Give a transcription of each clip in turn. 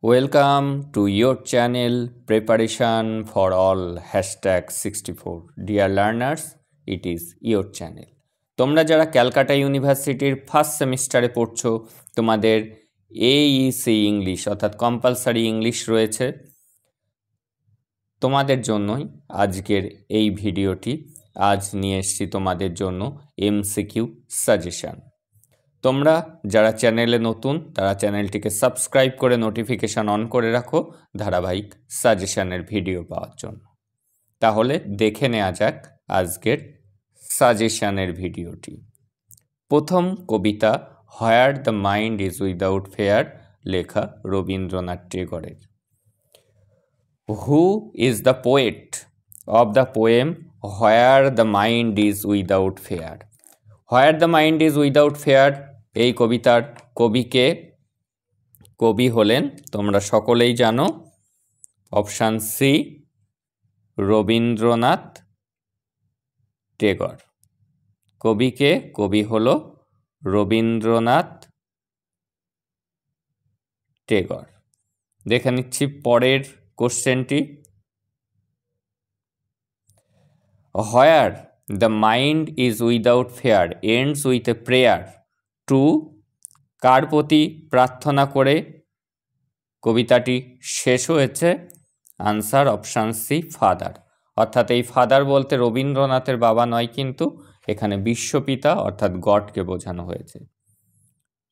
Welcome to your channel Preparation for All #64. Dear learners, it is your channel. তোমরা যারা ক্যালকাটা ইউনিভার্সিটির first সেমিস্টারে পড়ছো, তোমাদের AEC ইংলিশ অর্থাৎ কম্পালসারি ইংলিশ রয়েছে, তোমাদের জন্যই আজকের এই ভিডিওটি। আজ নিয়ে এসেছি তোমাদের জন্য MCQ সাজেশন। তোমরা যারা চ্যানেলে নতুন তারা চ্যানেলটিকে সাবস্ক্রাইব করে নোটিফিকেশান অন করে রাখো ধারাবাহিক সাজেশনের ভিডিও পাওয়ার জন্য। তাহলে দেখে নেওয়া যাক আজকের সাজেশনের ভিডিওটি। প্রথম কবিতা where the mind is without fear, লেখা রবীন্দ্রনাথ টেগরের। Who is the poet of the poem where the mind is without fear? Where the mind is without fear এই কবিতার কবিকে? কবি হলেন, তোমরা সকলেই জানো, অপশান সি, রবীন্দ্রনাথ টেগর। কবিকে? কবি হল রবীন্দ্রনাথ টেগর। দেখে নিচ্ছি পরের কোশ্চেনটি। Where the mind is without fear ends with a prayer to, কার প্রতি প্রার্থনা করে কবিতাটি শেষ হয়েছে? Answer option C, father. অর্থাৎ এই ফাদার বলতে রবীন্দ্রনাথের বাবা নয়, কিন্তু এখানে বিশ্বপিতা অর্থাৎ গডকে বোঝানো হয়েছে।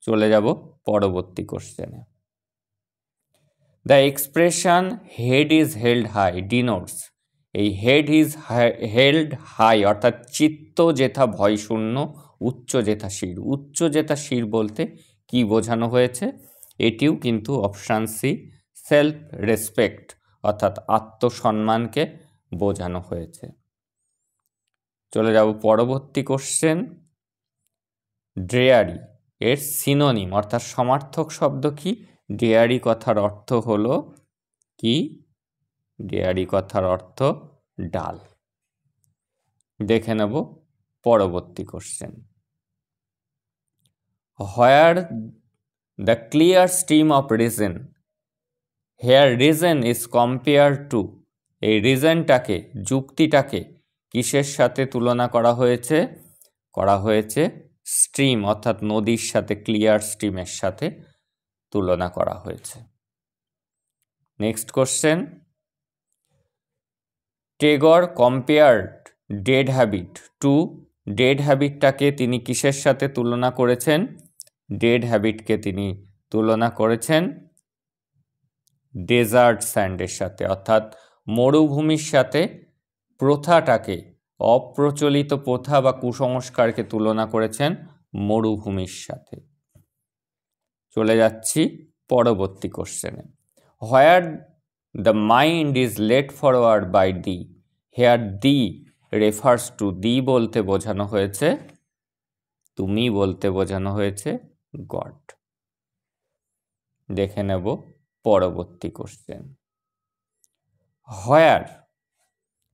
চলে যাব পরবর্তী কোশ্চেনে। The expression head is held high denotes, এই হেড ইজ হেল্ড হাই অর্থাৎ চিত্ত যেথা ভয় শূন্য, উচ্চ যেথা শির। উচ্চ যেথা শির বলতে কি বোঝানো হয়েছে? এটিও কিন্তু অপশান সি, সেলফ রেসপেক্ট অর্থাৎ আত্মসম্মানকে বোঝানো হয়েছে। চলে যাব পরবর্তী কোশ্চেন। ড্রেয়ারি এর সিনোনিম অর্থাৎ সমার্থক শব্দ কি? ডেয়ারি কথার অর্থ হলো কি? ডেয়ারি কথার অর্থ ডাল। দেখে নেব পরবর্তী question. Where the clear stream of reason, here reason is compare to, এই রিজনটাকে, যুক্তিটাকে কিসের সাথে তুলনা করা হয়েছে? করা হয়েছে স্ট্রিম অর্থাৎ নদীর সাথে, ক্লিয়ার স্ট্রিমের সাথে তুলনা করা হয়েছে। Next question. Tagore compared dead habit to, dead হ্যাবিটটাকে তিনি কিসের সাথে তুলনা করেছেন? ডেড হ্যাবিটকে তিনি তুলনা করেছেন ডেজার্ট স্যান্ডের সাথে, অর্থাৎ মরুভূমির সাথে প্রথাটাকে, অপ্রচলিত প্রথা বা কুসংস্কারকে তুলনা করেছেন মরুভূমির সাথে। চলে যাচ্ছি পরবর্তী কোশ্চেনে। Where the mind is led forward by thee, here thee refers to, thee বলতে বোঝানো হয়েছে, তুমি বলতে বোঝানো হয়েছে গড। দেখে নেব পরবর্তী question. Where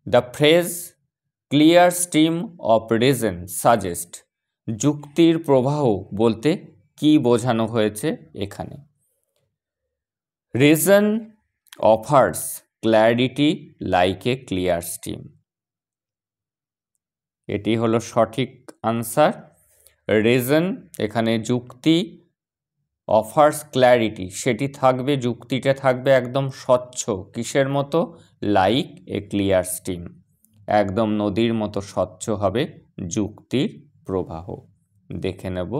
the phrase clear stream of reason suggest, যুক্তির প্রবাহ বলতে কি বোঝানো হয়েছে এখানে? Reason offers clarity like a clear stream, এটি হলো সঠিক আনসার। রিজন এখানে যুক্তি, অফার্স ক্ল্যারিটি সেটি থাকবে, যুক্তিটা থাকবে একদম স্বচ্ছ, কিসের মতো? লাইক এ ক্লিয়ার স্ট্রিম, একদম নদীর মতো স্বচ্ছ হবে যুক্তির প্রবাহ। দেখে নেব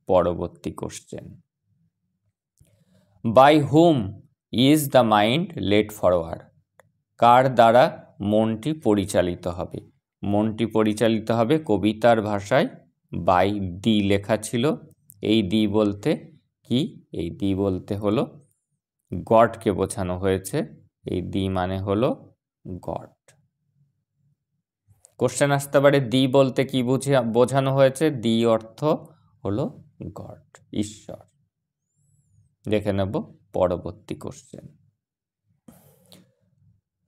পরবর্তী question. By whom is the mind led forward, কার দ্বারা মনটি পরিচালিত হবে? মনটি পরিচালিত হবে কবিতার ভাষায় বাই দি লেখা ছিল। এই দি বলতে কি? এই দি বলতে হলো গডকে বোঝানো হয়েছে। এই দি মানে হলো গড। কোশ্চেন আসতে পারে দি বলতে কি বোঝানো হয়েছে? দি অর্থ হলো গড, ঈশ্বর। দেখে নেব পরবর্তী কোশ্চেন।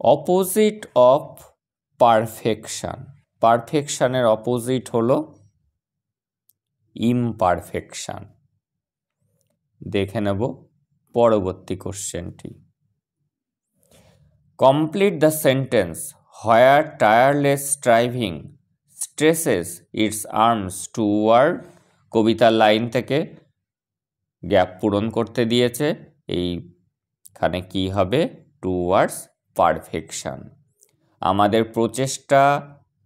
অপোজিট অফ পারফেকশন, পারফেকশনের অপোজিট হলো ইমপারফেকশন। দেখে নেব পরবর্তী কোশ্চেনটি। Complete the sentence where tireless striving stretches its arms toward. কবিতার লাইন থেকে গ্যাপ পূরণ করতে দিয়েছে, এইখানে কি হবে? Towards perfection. আমাদের প্রচেষ্টা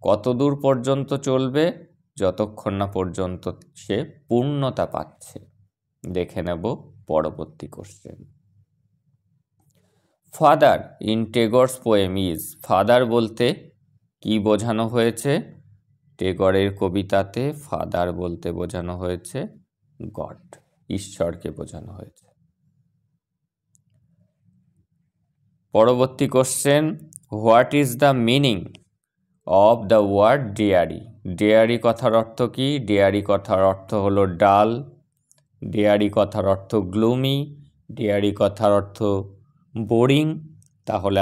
কতদূর পর্যন্ত চলবে? যতক্ষণ না পর্যন্ত সে পূর্ণতা পাচ্ছে। দেখে নেব পরবর্তী question. Father in Tagore's poem is. Father বলতে কি বোঝানো হয়েছে? টেগরের কবিতাতে ফাদার বলতে বোঝানো হয়েছে গড, ঈশ্বরকে বোঝানো হয়েছে। পরবর্তী question, what is the meaning of the word dairy? Dairy কথার অর্থ কি? ডেয়ারি কথার অর্থ হলো ডাল, ডেয়ারি কথার অর্থ গ্লুমি, ডেয়ারি কথার অর্থ বোরিং। তাহলে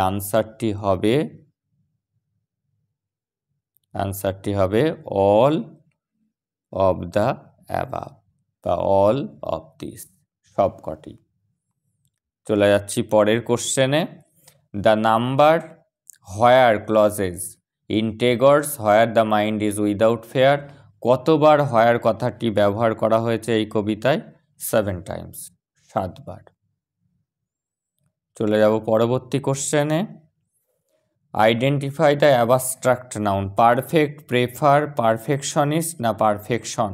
আনসারটি হবে অল অফ দ্য অ্যাবাভ বা অল অফ দিস, সবকটি। চলে যাচ্ছি পরের কোশ্চেনে। The number where clauses in Tagore's where the mind is without fair. কতবার হোয়ার কথাটি ব্যবহার করা হয়েছে এই কবিতায়? 7 টাইমস, 7 বার। চলে যাব পরবর্তী কোশ্চেনে। Identify the abstract noun. Perfect, prefer, perfectionist না পারফেকশন?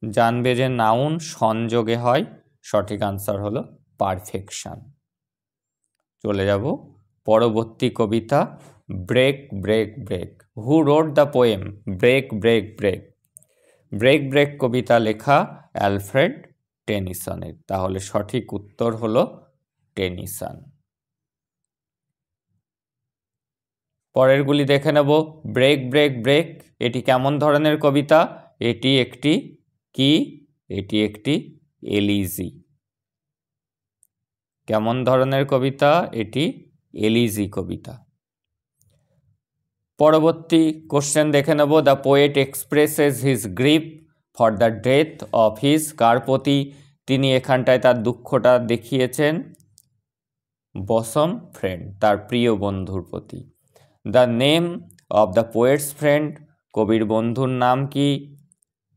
জানবে যে নাউন সংযোগে হয়, সঠিক আনসার হলো পারফেকশন। চলে যাব পরবর্তী কবিতা, break break break. Who wrote the poem break break break? Break break কবিতা লেখা অ্যালফ্রেড টেনিসনের। তাহলে সঠিক উত্তর হলো টেনিসন। পরেরগুলি দেখে নেব। ব্রেক ব্রেক ব্রেক এটি কেমন ধরনের কবিতা? এটি একটি এলিজি। কেমন ধরনের কবিতা? এটি এলিজি কবিতা। পরবর্তী কোশ্চেন দেখে নেব। The poet expresses his grief for the death of his. কার প্রতি তিনি এখানটায় তার দুঃখটা দেখিয়েছেন? বসম ফ্রেন্ড, তার প্রিয় বন্ধুর প্রতি। The name of the poet's friend, কবির বন্ধুর নাম কি?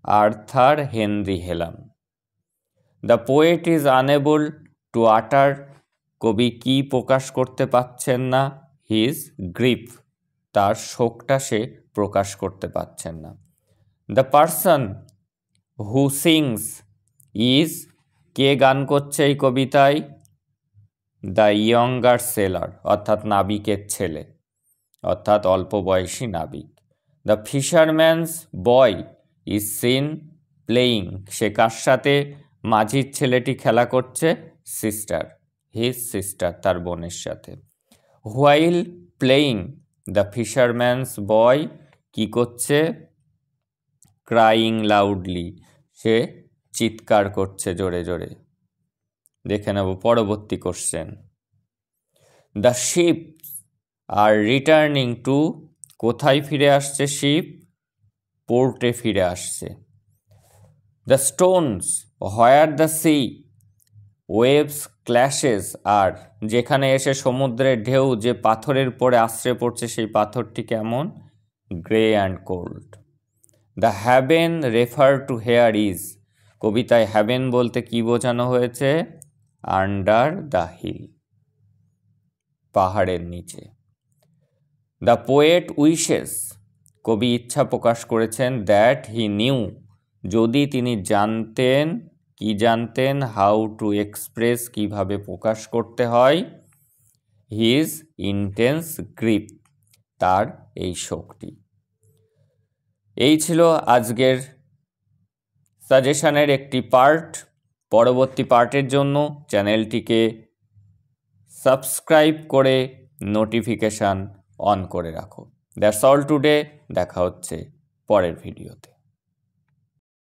Arthur Henry Hallam. The poet is unable to utter, কবি কি প্রকাশ করতে পারছেন না? হিজ গ্রিফ, তার শোকটা সে প্রকাশ করতে পারছেন না। The person who sings is, কে গান করছে এই কবিতায়? দ্য ইয়ঙ্গার সেলার, অর্থাৎ নাবিকের ছেলে, অর্থাৎ অল্প বয়সী নাবিক। The fisherman's boy is seen playing, সে কার সাথে মাঝির ছেলেটি খেলা করছে? সিস্টার, হিজ সিস্টার, তার বোনের সাথে। হোয়াইল প্লেয়িং দ্য ফিশারম্যানস বয়, কি করছে? ক্রাইং লাউডলি, সে চিৎকার করছে জোরে জোরে। দেখে নেব পরবর্তী question. The ship are returning to, কোথায় ফিরে আসছে শিপ? পোর্টে ফিরে আসছে। The stones where the sea waves clashes are, যেখানে এসে সমুদ্রের ঢেউ যে পাথরের পরে আশ্রে পড়ছে সেই পাথরটি কেমন? Grey and cold. The haven refer to hair is, কবিতায় হ্যাভেন বলতে কি বোঝানো হয়েছে? আন্ডার দ্য হিল, পাহাড়ের নিচে। দ্য পোয়েট উইশেস, কবি ইচ্ছা প্রকাশ করেছেন, দ্যাট হি নিউ, যদি তিনি জানতেন, কি জানতেন? হাউ টু এক্সপ্রেস, কিভাবে প্রকাশ করতে হয় হিজ ইন্টেন্স গ্রিপ, তার এই শক্তি। এই ছিল আজকের সাজেশনের একটি পার্ট। পরবর্তী পার্টের জন্য চ্যানেলটিকে সাবস্ক্রাইব করে নোটিফিকেশান অন করে রাখো। দ্যাটস অল টুডে, দেখা হচ্ছে পরের ভিডিওতে।